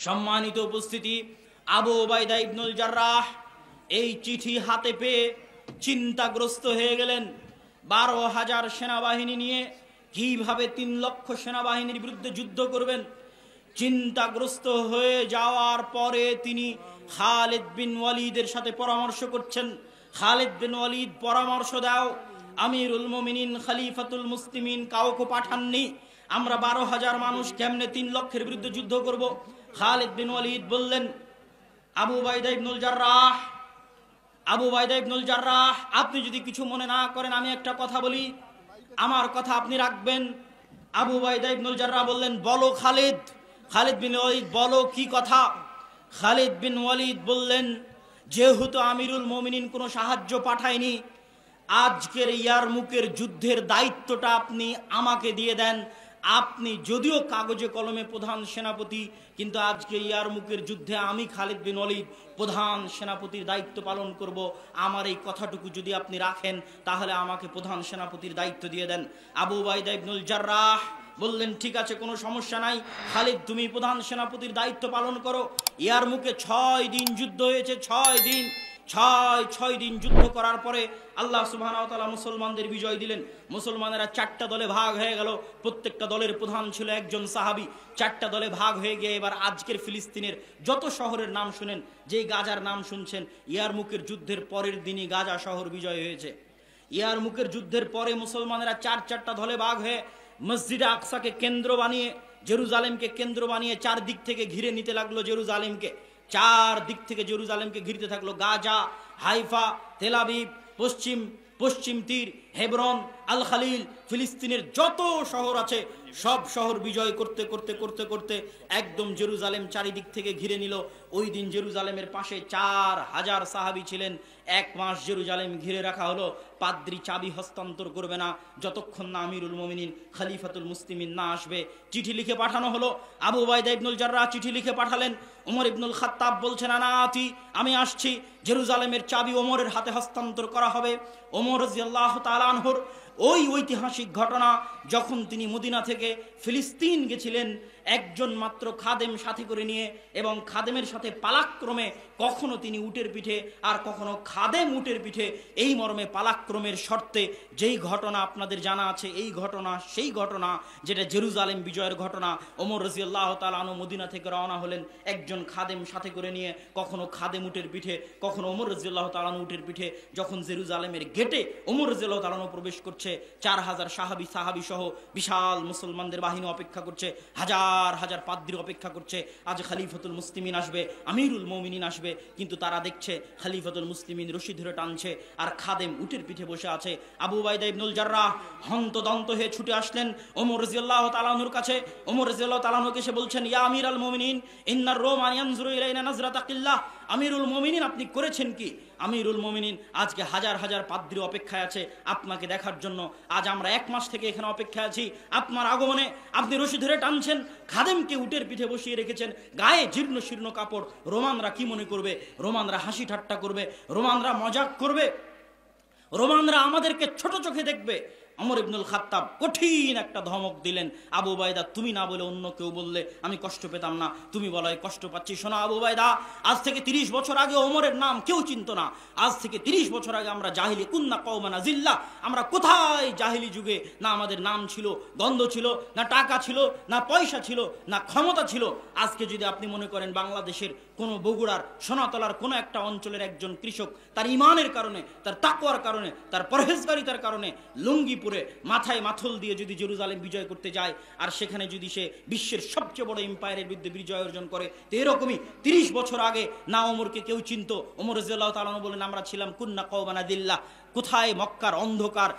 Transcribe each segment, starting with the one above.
সম্মানিত উপস্থিতি, আবু উবাইদা ইবনুল জাররাহ এই চিঠি হাতে পেয়ে চিন্তাগ্রস্ত হয়ে গেলেন। 12,000 সেনাবাহিনী নিয়ে কিভাবে 3 লক্ষ সেনাবাহিনীর বিরুদ্ধে যুদ্ধ করবেন। চিন্তাগ্রস্ত হয়ে যাওয়ার পরে তিনি খালিদ বিন ওয়ালিদের সাথে পরামর্শ করছেন। খালিদ বিন ওয়ালিদ পরামর্শ দাও, আমিরুল মুমিনিন খলিফাতুল মুসলিমিন কাউকে পাঠাননি, আমরা 12,000 মানুষ কেমনে 3 লক্ষের বিরুদ্ধে যুদ্ধ করব। খালিদ বিন ওয়ালিদ বললেন, আবু উবাইদা ইবনুল জাররাহ, আপনি যদি কিছু মনে না করেন আমি একটা কথা বলি, আমার কথা আপনি রাখবেন। আবু উবাইদা ইবনুল জাররাহ বললেন, বলো খালিদ। খালিদ বিন ওয়ালিদ, বলো কি কথা? খালিদ বিন ওয়ালিদ বললেন, যেহেতু আমিরুল মুমিনিন কোনো সাহায্য পাঠায়নি, আজকের ইয়ারমুকের যুদ্ধের দায়িত্বটা আপনি আমাকে দিয়ে দেন। আপনি যদিও কাগজে কলমে প্রধান সেনাপতি, কিন্তু আজকে ইয়ারমুকের যুদ্ধে আমি খালিদ বিন ওয়ালিদ প্রধান সেনাপতির দায়িত্ব পালন করব। আমার এই কথাটুকু যদি আপনি রাখেন তাহলে আমাকে প্রধান সেনাপতির দায়িত্ব দিয়ে দেন। আবু উবাইদা ইবনুল জাররাহ বললেন, ঠিক আছে, কোনো সমস্যা নাই, খালিদ তুমি প্রধান সেনাপতির দায়িত্ব পালন করো। ইয়ারমুকে 6 দিন যুদ্ধ হয়েছে, 6 দিন। 6 দিন যুদ্ধ করার পরে আল্লাহ সুবহানাহু ওয়া তাআলা মুসলমানদের বিজয় দিলেন। মুসলমানেরা 4টা দলে ভাগ হয়ে গেল, প্রত্যেকটা দলের প্রধান ছিল একজন সাহাবী। 4টা দলে ভাগ হয়ে গিয়ে এবার আজকের ফিলিস্তিনের যত শহরের নাম শুনেন, যেই গাজার নাম শুনছেন, ইয়ারমুকের যুদ্ধের পরের দিনই গাজা শহর বিজয় হয়েছে। ইয়ারমুকের যুদ্ধের পরে মুসলমানেরা 4টা দলে ভাগ হয়ে মসজিদে আকসাকে কেন্দ্র বানিয়ে, জেরুজালেমকে কেন্দ্র বানিয়ে 4 দিক থেকে ঘিরে নিতে লাগলো জেরুজালেমকে। 4 দিক থেকে জেরুজালেমকে ঘিরতে থাকলো। গাজা, হাইফা, তেল আবিব, পশ্চিম তীর, হেবরন, আল খালিল, ফিলিস্তিনের যত শহর আছে সব শহর বিজয় করতে করতে করতে করতে একদম জেরুজালেম চারিদিক থেকে ঘিরে নিল। ওই দিন জেরুজালেমের পাশে 4,000 সাহাবী ছিলেন। 1 মাস জেরুজালেম ঘিরে রাখা হলো। পাদ্রী চাবি হস্তান্তর করবে না যতক্ষণ না আমিরুল মুমিনিন খলিফাতুল মুসলিমিন না আসবে। চিঠি লিখে পাঠানো হলো। আবু উবাইদা ইবনুল জাররাহ চিঠি লিখে পাঠালেন। ওমর ইবনুল খাত্তাব বলছেন, আনাতি, আমি আসছি, জেরুজালেমের চাবি ওমরের হাতে হস্তান্তর করা হবে। ওমর রাদিয়াল্লাহু তাআলা আনহুর ওই ঐতিহাসিক ঘটনা, যখন তিনি মদিনা থেকে ফিলিস্তিন গেছিলেন একজন মাত্র খাদেম সাথে করে নিয়ে, এবং খাদেমের সাথে পালাক্রমে, কখনো তিনি উটের পিঠে আর কখনো খাদেম উটের পিঠে, এই মর্মে পালাক্রমের শর্তে যেই ঘটনা আপনাদের জানা আছে, এই ঘটনা সেই ঘটনা যেটা জেরুজালেম বিজয়ের ঘটনা। ওমর রাদিয়াল্লাহু তাআলা আনহু মদিনা থেকে রওনা হলেন একজন খাদেম সাথে করে নিয়ে, কখনো খাদেম উটের পিঠে, কখনো ওমর রাদিয়াল্লাহু তাআলা আনহু উটের পিঠে। যখন জেরুজালেমের গেটে ওমর রাদিয়াল্লাহু তাআলা আনহু প্রবেশ করছে, 4,000 সাহাবী সহ বিশাল মুসলমানদের বাহিনী অপেক্ষা করছে, হাজার হাজার পাদ্রী অপেক্ষা করছে, আজ খলিফাতুল মুসলিমিন আসবে, আমিরুল মুমিনিন আসবে। কিন্তু তারা দেখছে খলিফাতুল মুসলিমিন রশি ধরে টানছে আর খাদেম উটের পিঠে বসে আছে। আবু উবাইদা ইবনুল জাররাহ হন্তদন্ত হয়ে ছুটে আসলেন ওমর রাদিয়াল্লাহু তাআলা আনহুর কাছে। ওমর রাদিয়াল্লাহু তাআলা আনহুকে এসে বলছেন, ইয়া আমিরাল মুমিনিন, ইন্নার রোমান ইয়ানজুরু ইলাইনা নাজরাতা কিল্লাহ। আমিরুল মুমিনিন, আপনি করেছেন কি? আমিরুল মুমিনিন, আজকে হাজার হাজার পাদ্রী অপেক্ষায় আছে আপনাকে দেখার জন্য। আজ আমরা 1 মাস থেকে এখানে অপেক্ষায় আছি আপনার আগমনে। আপনি রশি ধরে টানছেন, খাদেমকে উটের পিঠে বসিয়ে রেখেছেন, গায়ে জীর্ণ শীর্ণ কাপড়। রোমানরা কি মনে করবে? রোমানরা হাসি ঠাট্টা করবে, রোমানরা মজাক করবে, রোমানরা আমাদেরকে ছোট চোখে দেখবে। ওমর ইবনুল খাত্তাব কঠিন একটা ধমক দিলেন, আবু উবাইদা, তুমি না বলে অন্য কেউ বললে আমি কষ্ট পেতাম না, তুমি বলায় কষ্ট পাচ্ছি। শোনো আবু উবাইদা, আজ থেকে 30 বছর আগে ওমরের নাম কেউ চিনত না। আজ থেকে 30 বছর আগে আমরা জাহিলি কুন্না কওমানা জিল্লা, আমরা কোথায় জাহিলি যুগে না আমাদের নাম ছিল, গন্ধ ছিল, না টাকা ছিল, না পয়সা ছিল, না ক্ষমতা ছিল। আজকে যদি আপনি মনে করেন বাংলাদেশের কোনো বগুড়ার সোনাতলার কোনো একটা অঞ্চলের একজন কৃষক তার ইমানের কারণে, তার তাকওয়ার কারণে, তার পরহেজগারিতার কারণে লুঙ্গি পরে মাথায় মাথল দিয়ে যদি জেরুজালেম বিজয় করতে যায়, আর সেখানে যদি সে বিশ্বের সবচেয়ে বড় এম্পায়ারের বিরুদ্ধে বিজয় অর্জন করে, তো এরকমই 30 বছর আগে না ওমরকে কেউ চিনত। ওমর রাদিয়াল্লাহু তাআলা আনহু বলেন, আমরা ছিলাম কুন্না কওমানা দিল্লাহ, কোথায় মক্কার অন্ধকার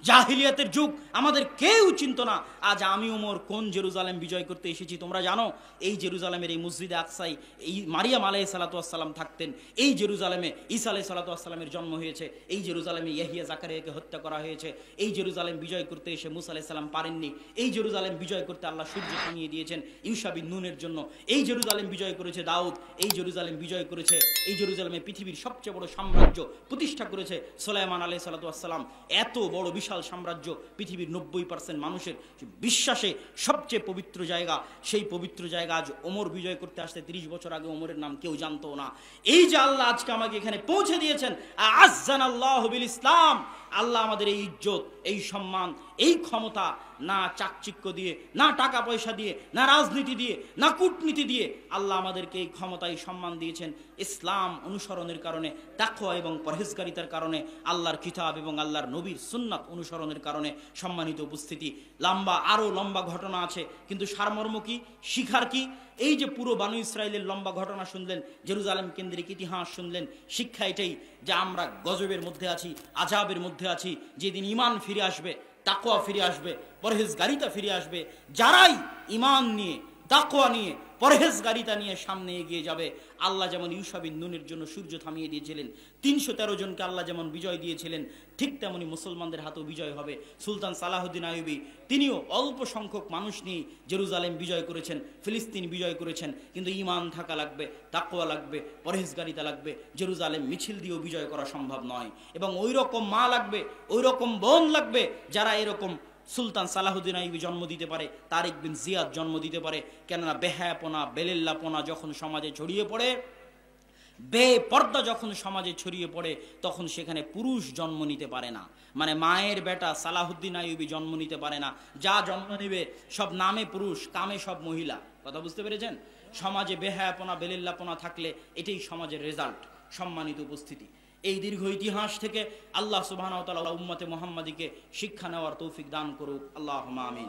জাহিলিয়াতের যুগ, আমাদের কেউ চিনত না। আজ আমি ওমর কোন জেরুজালেম বিজয় করতে এসেছি তোমরা জানো? এই জেরুজালেমের এই মসজিদে আকসাই এই মারিয়াম আলাইহিস সালাতু ওয়াস সালাম থাকতেন, এই জেরুজালেমে ঈসা আলাইহিস সালাতু ওয়াস সালামের জন্ম হয়েছে, এই জেরুজালেমে ইয়াহিয়া জাকারিয়াকে হত্যা করা হয়েছে, এই জেরুজালেম বিজয় করতে এসে মুসা আলাইহিস সালাম পারেননি, এই জেরুজালেম বিজয় করতে আল্লাহ সূর্য থামিয়ে দিয়েছেন ইউশা বিন নুনের জন্য, এই জেরুজালেম বিজয় করেছে দাউদ, এই জেরুজালেম বিজয় করেছে, এই জেরুজালেমে পৃথিবীর সবচেয়ে বড় সাম্রাজ্য প্রতিষ্ঠা করেছে সুলাইমান আলাইহিস সালাতু ওয়াস সালাম। এত বড় বড় বিশাল সাম্রাজ্য, পৃথিবীর 90% মানুষের বিশ্বাসে সবচেয়ে পবিত্র জায়গা, সেই পবিত্র জায়গা আজ ওমর বিজয় করতে আসতে 30 বছর আগে ওমরের নাম কেউ জানতো না। এই যে আল্লাহ আজকে আমাকে এখানে পৌঁছে দিয়েছেন, আযযানাল্লাহু বিল ইসলাম, আল্লাহ আমাদের এই ইজ্জত, এই সম্মান, এই ক্ষমতা না চাকচিক্য দিয়ে, না টাকা পয়সা দিয়ে, না রাজনীতি দিয়ে, না কূটনীতি দিয়ে আল্লাহ আমাদেরকে এই ক্ষমতা, এই সম্মান দিয়েছেন ইসলাম অনুসরণের কারণে, তাকওয়া এবং পরহেজগারিতার কারণে, আল্লাহর কিতাব এবং আল্লাহর নবীর সুন্নাত অনুসরণের কারণে। সম্মানিত উপস্থিতি, আরো লম্বা ঘটনা আছে, কিন্তু সারমর্ম কি, শিখার কি? এই যে পুরো বানু ইসরাইলের লম্বা ঘটনা শুনলেন, জেরুজালেম কেন্দ্রিক ইতিহাস শুনলেন, শিক্ষা এটাই যে আমরা গজবের মধ্যে আছি, আযাবের মধ্যে আছি। যেদিন ঈমান ফিরে আসবে, তাকওয়া ফিরে আসবে, পরহেজগারিতা ফিরে আসবে, যারাই ঈমান নিয়ে, তাকওয়া নিয়ে, পরহেজগারিতা নিয়ে সামনে এগিয়ে যাবে, আল্লাহ যেমন ইউশা বিন নূনের জন্য সূর্য থামিয়ে দিয়েছিলেন, 313 জনকে আল্লাহ যেমন বিজয় দিয়েছিলেন, ঠিক তেমনি মুসলমানদের হাতেও বিজয় হবে। সুলতান সালাহুদ্দিন আইয়ুবী তিনিও অল্প সংখ্যক মানুষ নিয়ে জেরুজালেম বিজয় করেছেন, ফিলিস্তিন বিজয় করেছেন, কিন্তু ঈমান থাকা লাগবে, তাকওয়া লাগবে, পরহেজগারিতা লাগবে। জেরুজালেম মিছিল দিয়েও বিজয় করা সম্ভব নয়, এবং ওই রকম মা লাগবে, ওই রকম বোন লাগবে যারা এরকম সুলতান সালাহুদ্দিন আইয়ুবী জন্ম দিতে পারে, তারিক বিন জিয়াদ জন্ম দিতে পারে। কেননা বেহায়াপনা, বেলেল্লাপনা যখন সমাজে ছড়িয়ে পড়ে, বেপর্দা যখন সমাজে ছড়িয়ে পড়ে, তখন সেখানে পুরুষ জন্ম নিতে পারে না। মানে মায়ের বেটা সালাহুদ্দিন আইয়ুবী জন্ম নিতে পারে না, যা জন্ম নেবে সব নামে পুরুষ, কামে সব মহিলা। কথা বুঝতে পেরেছেন? সমাজে বেহায়াপনা, বেলেল্লাপনা থাকলে এটাই সমাজের রেজাল্ট। সম্মানিত উপস্থিতি, এই দীর্ঘ ইতিহাস থেকে আল্লাহ সুবহানাহু ওয়া তাআলা উম্মতে মুহাম্মাদীকে শিক্ষা নেওয়ার তৌফিক দান করুক। আল্লাহুম্মা আমিন।